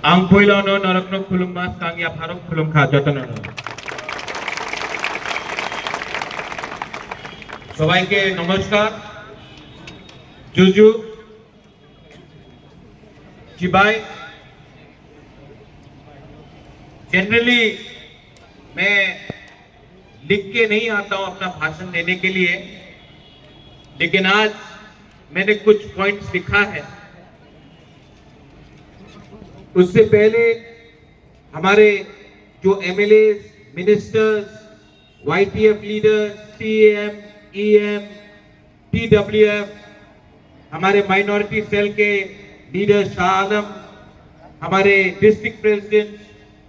ang poilono narakno khulungma sangya pharok khulungkha jotono সবাইকে নমস্কার জুজু जी भाई जनरली मैं लिख के नहीं आता हूं अपना भाषण देने के लिए, लेकिन आज मैंने कुछ पॉइंट्स लिखा है। उससे पहले हमारे जो MLA, ministers, YTF leaders, CM, EM, TWF, हमारे माइनॉरिटी सेल के लीडर शाह आलम, हमारे डिस्ट्रिक्ट प्रेसिडेंट,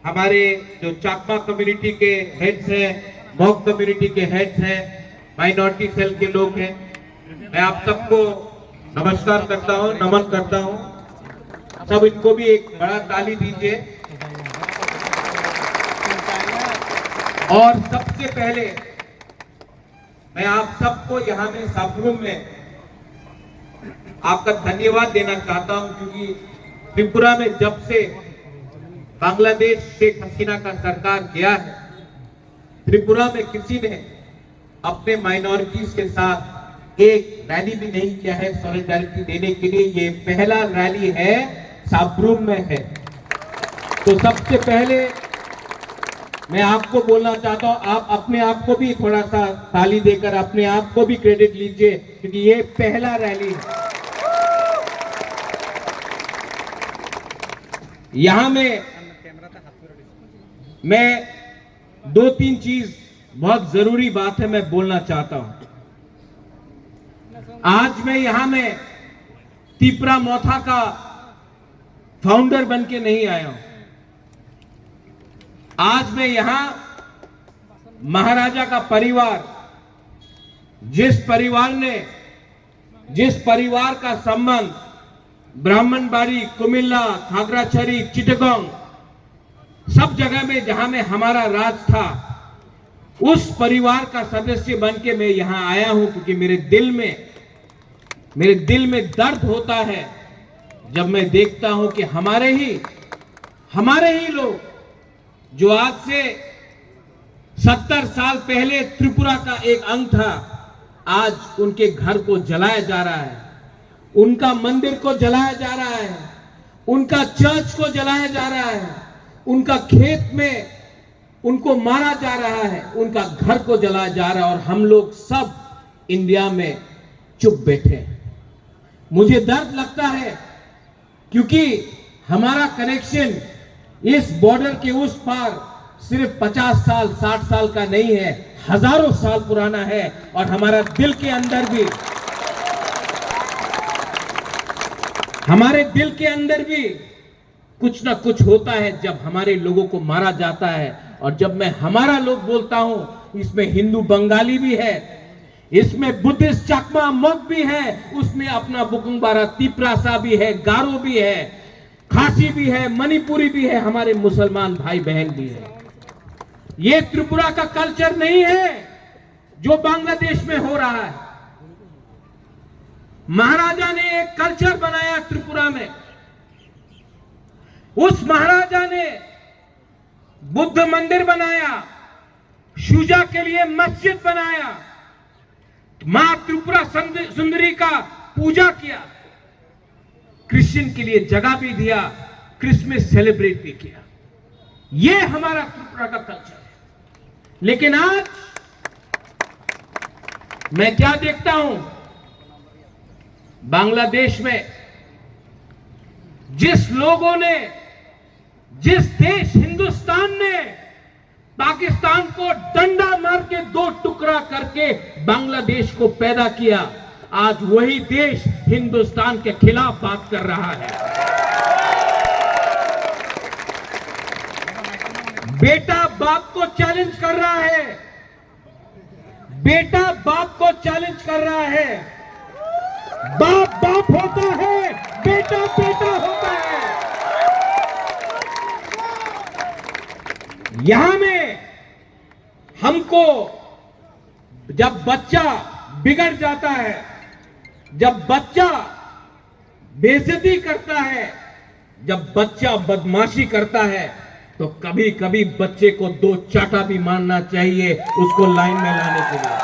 हमारे जो चाकमा कम्युनिटी के हेड्स हैं, मॉक कम्युनिटी के हेड्स हैं, माइनॉरिटी सेल के लोग हैं, मैं आप सबको नमस्कार करता हूं, नमन करता हूं। सब इनको भी एक बड़ा ताली दीजिए। और सबसे पहले मैं आप सबको यहाँ में साबरूम में आपका धन्यवाद देना चाहता हूं, क्योंकि त्रिपुरा में जब से बांग्लादेश शेख हसीना का सरकार गया है, त्रिपुरा में किसी ने अपने माइनॉरिटीज के साथ एक रैली भी नहीं किया है सॉलिडारिटी देने के लिए। ये पहला रैली है, साबरूम में है। तो सबसे पहले मैं आपको बोलना चाहता हूं, आप अपने आप को भी थोड़ा सा ताली देकर अपने आप को भी क्रेडिट लीजिए, क्योंकि ये पहला रैली है। यहां में मैं दो तीन चीज बहुत जरूरी बात है मैं बोलना चाहता हूं। आज मैं यहां में तिपरा मोथा का फाउंडर बन के नहीं आया हूं। आज मैं यहां महाराजा का परिवार, जिस परिवार का संबंध ब्राह्मणबाड़ी, कुमिल्ला, खागराछड़ी, चिटगांव सब जगह में जहां में हमारा राज था, उस परिवार का सदस्य बन के मैं यहां आया हूं, क्योंकि मेरे दिल में दर्द होता है जब मैं देखता हूं कि हमारे ही लोग जो आज से 70 साल पहले त्रिपुरा का एक अंग था, आज उनके घर को जलाया जा रहा है, उनका मंदिर को जलाया जा रहा है, उनका चर्च को जलाया जा रहा है, उनका खेत में उनको मारा जा रहा है, उनका घर को जलाया जा रहा है, और हम लोग सब इंडिया में चुप बैठे हैं। मुझे दर्द लगता है, क्योंकि हमारा कनेक्शन इस बॉर्डर के उस पार सिर्फ 50 साल 60 साल का नहीं है, हजारों साल पुराना है। और हमारे दिल के अंदर भी कुछ ना कुछ होता है जब हमारे लोगों को मारा जाता है। और जब मैं हमारा लोग बोलता हूं, इसमें हिंदू बंगाली भी है, इसमें बुद्धिस्ट चाकमा मग भी है, उसमें अपना बुकुंबारा तिपरासा भी है, गारो भी है, खासी भी है, मणिपुरी भी है, हमारे मुसलमान भाई बहन भी है। ये त्रिपुरा का कल्चर नहीं है जो बांग्लादेश में हो रहा है। महाराजा ने एक कल्चर बनाया त्रिपुरा में। उस महाराजा ने बुद्ध मंदिर बनाया, शुजा के लिए मस्जिद बनाया, मां त्रिपुरा सुंदरी का पूजा किया, क्रिश्चियन के लिए जगह भी दिया, क्रिसमस सेलिब्रेट भी किया। यह हमारा त्रिपुरा का कल्चर है। लेकिन आज मैं क्या देखता हूं, बांग्लादेश में जिस लोगों ने, जिस देश हिंदुस्तान ने पाकिस्तान को डंडा मार के 2 टुकड़ा करके बांग्लादेश को पैदा किया, आज वही देश हिंदुस्तान के खिलाफ बात कर रहा है। बेटा बाप को चैलेंज कर रहा है, बेटा बाप को चैलेंज कर रहा है। बाप बाप होता है, बेटा बेटा होता है। यहां में हमको जब बच्चा बिगड़ जाता है, जब बच्चा बेइज्जती करता है, जब बच्चा बदमाशी करता है तो कभी कभी बच्चे को 2 चाटा भी मारना चाहिए उसको लाइन में लाने के लिए।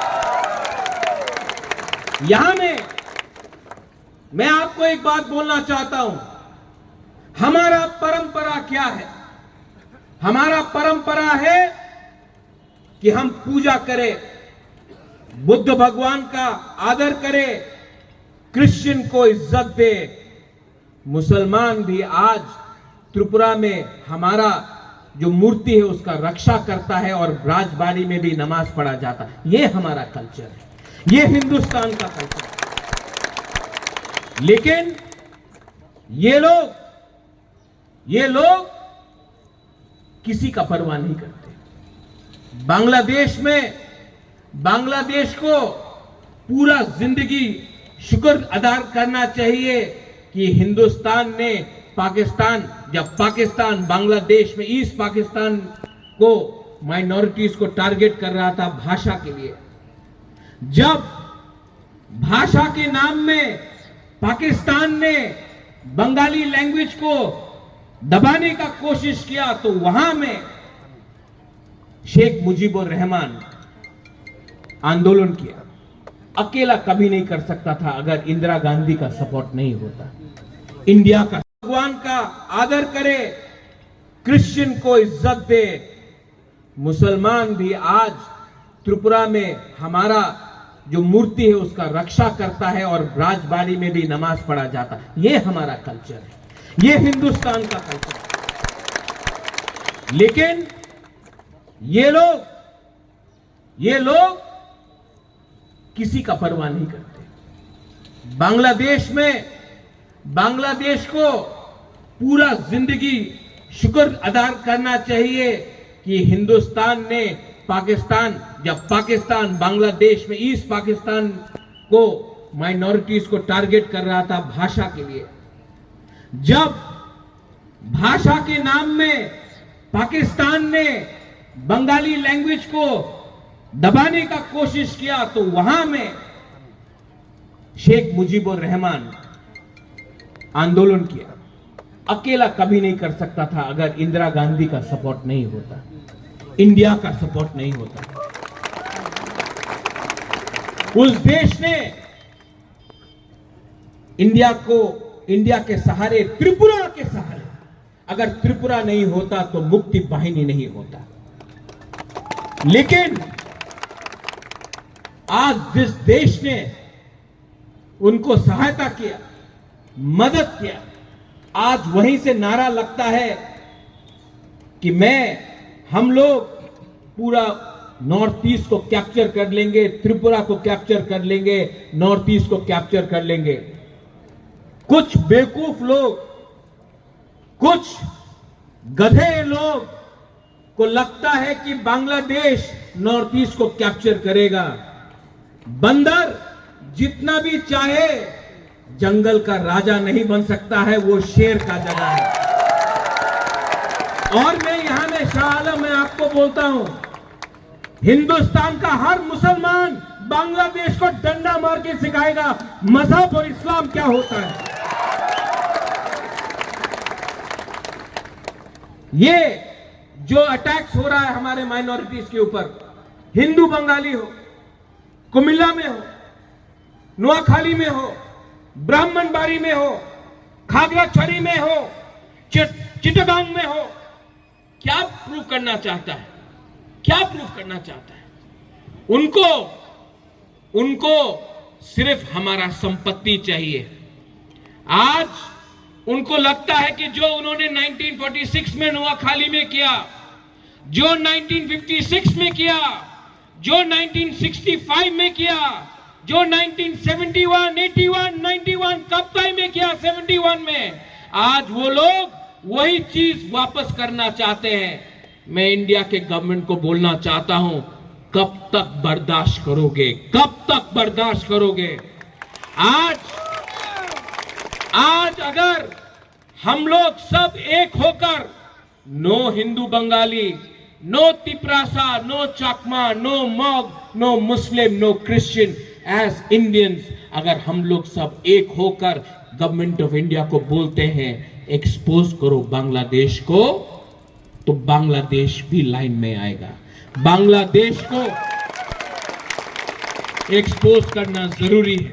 यहां मैं आपको एक बात बोलना चाहता हूं। हमारा परंपरा क्या है? हमारा परंपरा है कि हम पूजा करें, बुद्ध भगवान का आदर करें, क्रिश्चियन को इज्जत दे। मुसलमान भी आज त्रिपुरा में हमारा जो मूर्ति है उसका रक्षा करता है और राजबाड़ी में भी नमाज पढ़ा जाता है। यह हमारा कल्चर है, यह हिंदुस्तान का कल्चर है। लेकिन ये लोग किसी का परवाह नहीं करते। बांग्लादेश को पूरा जिंदगी शुक्र अदा करना चाहिए कि हिंदुस्तान ने जब पाकिस्तान बांग्लादेश में ईस्ट पाकिस्तान को माइनॉरिटीज को टारगेट कर रहा था भाषा के लिए, जब भाषा के नाम में पाकिस्तान ने बंगाली लैंग्वेज को दबाने का कोशिश किया तो वहां में शेख मुजीबुर रहमान आंदोलन किया। अकेला कभी नहीं कर सकता था अगर इंदिरा गांधी का सपोर्ट नहीं होता। इंडिया का भगवान का आदर करे, क्रिश्चियन को इज्जत दे। मुसलमान भी आज त्रिपुरा में हमारा जो मूर्ति है उसका रक्षा करता है और राजबाड़ी में भी नमाज पढ़ा जाता है। यह हमारा कल्चर है, यह हिंदुस्तान का कल्चर है। लेकिन ये लोग किसी का परवाह नहीं करते। बांग्लादेश को पूरा जिंदगी शुक्र अदा करना चाहिए कि हिंदुस्तान ने जब पाकिस्तान बांग्लादेश में ईस्ट पाकिस्तान को माइनॉरिटीज को टारगेट कर रहा था भाषा के लिए, जब भाषा के नाम में पाकिस्तान ने बंगाली लैंग्वेज को दबाने का कोशिश किया तो वहां में शेख मुजीबुर रहमान आंदोलन किया। अकेला कभी नहीं कर सकता था अगर इंदिरा गांधी का सपोर्ट नहीं होता, इंडिया का सपोर्ट नहीं होता। उस देश ने इंडिया के सहारे, त्रिपुरा के सहारे, अगर त्रिपुरा नहीं होता तो मुक्ति वाहिनी नहीं होता। लेकिन आज जिस देश ने उनको सहायता किया, मदद किया, आज वहीं से नारा लगता है कि हम लोग पूरा नॉर्थ ईस्ट को कैप्चर कर लेंगे, त्रिपुरा को कैप्चर कर लेंगे, नॉर्थ ईस्ट को कैप्चर कर लेंगे। कुछ बेवकूफ लोग, कुछ गधे लोग को लगता है कि बांग्लादेश नॉर्थ ईस्ट को कैप्चर करेगा। बंदर जितना भी चाहे जंगल का राजा नहीं बन सकता है, वो शेर का जगह है। और मैं यहां में शाह आलम मैं आपको बोलता हूं, हिंदुस्तान का हर मुसलमान बांग्लादेश को डंडा मार के सिखाएगा मजहब और इस्लाम क्या होता है। ये जो अटैक्स हो रहा है हमारे माइनॉरिटीज के ऊपर, हिंदू बंगाली हो, कुमिल्ला में हो, नुआखाली में हो, ब्राह्मणबाड़ी में हो, खागराछड़ी में हो, चिटगांग में हो, क्या प्रूव करना चाहता है? क्या प्रूव करना चाहता है? उनको सिर्फ हमारा संपत्ति चाहिए। आज उनको लगता है कि जो उन्होंने 1946 में नुआखाली में किया, जो 1956 में किया, जो 1965 में किया, जो 1971, 81, 91 कप्ताई में किया, 71 में, आज वो लोग वही चीज वापस करना चाहते हैं। मैं इंडिया के गवर्नमेंट को बोलना चाहता हूं, कब तक बर्दाश्त करोगे? कब तक बर्दाश्त करोगे? आज अगर हम लोग सब एक होकर, no Hindu Bengali, no Tiprasa, no Chakma, no Mog, no Muslim, no Christian, as Indians, अगर हम लोग सब एक होकर गवर्नमेंट ऑफ इंडिया को बोलते हैं एक्सपोज करो बांग्लादेश को, तो बांग्लादेश भी लाइन में आएगा। बांग्लादेश को एक्सपोज करना जरूरी है।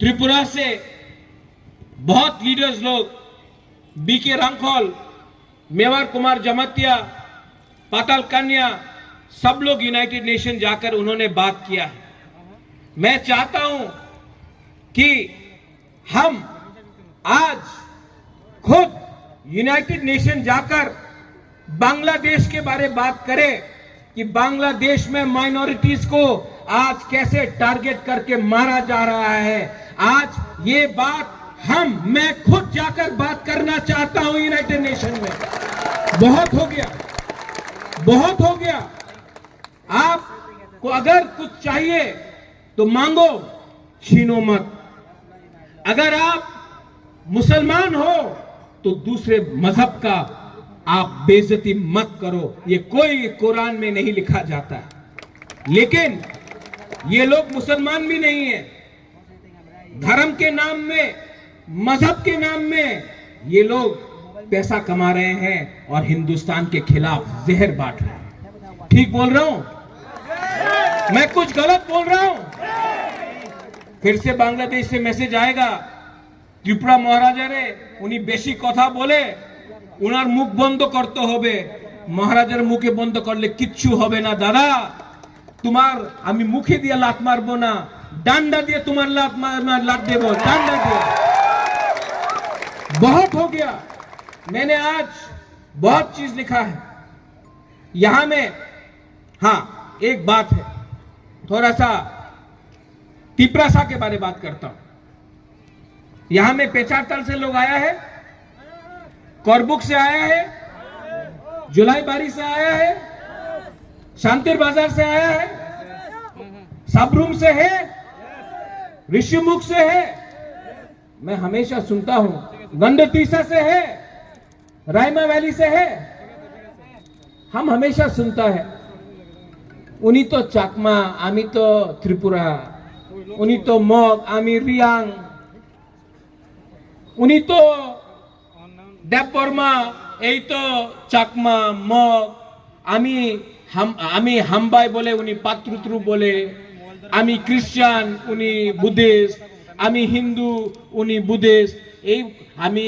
त्रिपुरा से बहुत लीडर्स लोग, बीके रांखोल, मेवार कुमार जमातिया, पाताल कन्या, सब लोग यूनाइटेड नेशन जाकर उन्होंने बात किया है। मैं चाहता हूं कि हम आज खुद यूनाइटेड नेशन जाकर बांग्लादेश के बारे बात करें कि बांग्लादेश में माइनॉरिटीज को आज कैसे टारगेट करके मारा जा रहा है। आज ये बात मैं खुद जाकर बात करना चाहता हूं यूनाइटेड नेशन में। बहुत हो गया, बहुत हो गया। आपको अगर कुछ चाहिए तो मांगो, छीनो मत। अगर आप मुसलमान हो तो दूसरे मजहब का आप बेइज्जती मत करो। ये कोई कुरान में नहीं लिखा जाता है। लेकिन ये लोग मुसलमान भी नहीं है। धर्म के नाम में, मजहब के नाम में ये लोग पैसा कमा रहे हैं और हिंदुस्तान के खिलाफ जहर बांट रहे हैं। ठीक बोल रहा हूं? मैं कुछ गलत बोल रहा हूं? फिर से बांग्लादेश से मैसेज आएगा, त्रिपुरा महाराजा रे उन्हीं बेशी कथा बोले, उनार मुख बंद करते होबे। महाराजार मुखे बंद करले किच्छु होबे ना दादा। तुम्हार आमी मुखे दिए लात मारबो ना, डांडा दिए तुम्हार लात देबो, डांडा दिए। बहुत हो गया। मैंने आज बहुत चीज लिखा है यहां में। हाँ, एक बात है, थोड़ा सा तिपरासा के बारे में बात करता हूं। यहां में पेचारताल से लोग आया है, करबुक से आया है, जुलाई बारी से आया है, शांतिर बाजार से आया है, सबरूम से है, ऋषिमुख से है। मैं हमेशा सुनता हूं गंडतीसा से है, रायमा वैली से है। हम हमेशा सुनता है उन्हीं तो चाकमा, आमी तो त्रिपुरा, उन्हीं तो मग, आमी रियांग, उन्हीं तो देवबर्मा, এই তো চাকমা, মগ, আমি হাম্বাই বলে, উনি পাত্রুত্রু বলে, আমি খ্রিস্টান, উনি বুদ্ধিস্ট, আমি হিন্দু, উনি বুদ্ধিস্ট, আমি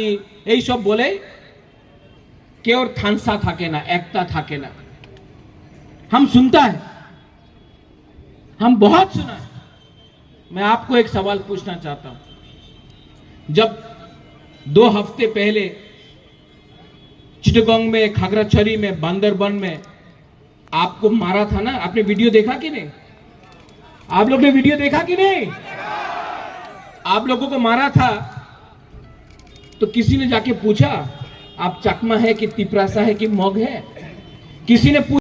এই সব বলে কেউ থানসা থাকে না, একতা থাকে না। हम सुनता है, हम बहुत सुना है। मैं आपको एक सवाल पूछना चाहता हूं। जब 2 हफ्ते पहले चिटगोंग में, खागराछड़ी में, बांदरबन में आपको मारा था ना, आपने वीडियो देखा कि नहीं? आप लोग ने वीडियो देखा कि नहीं? आप लोगों को मारा था तो किसी ने जाके पूछा आप चकमा है कि तिपरासा है कि मग है? किसी ने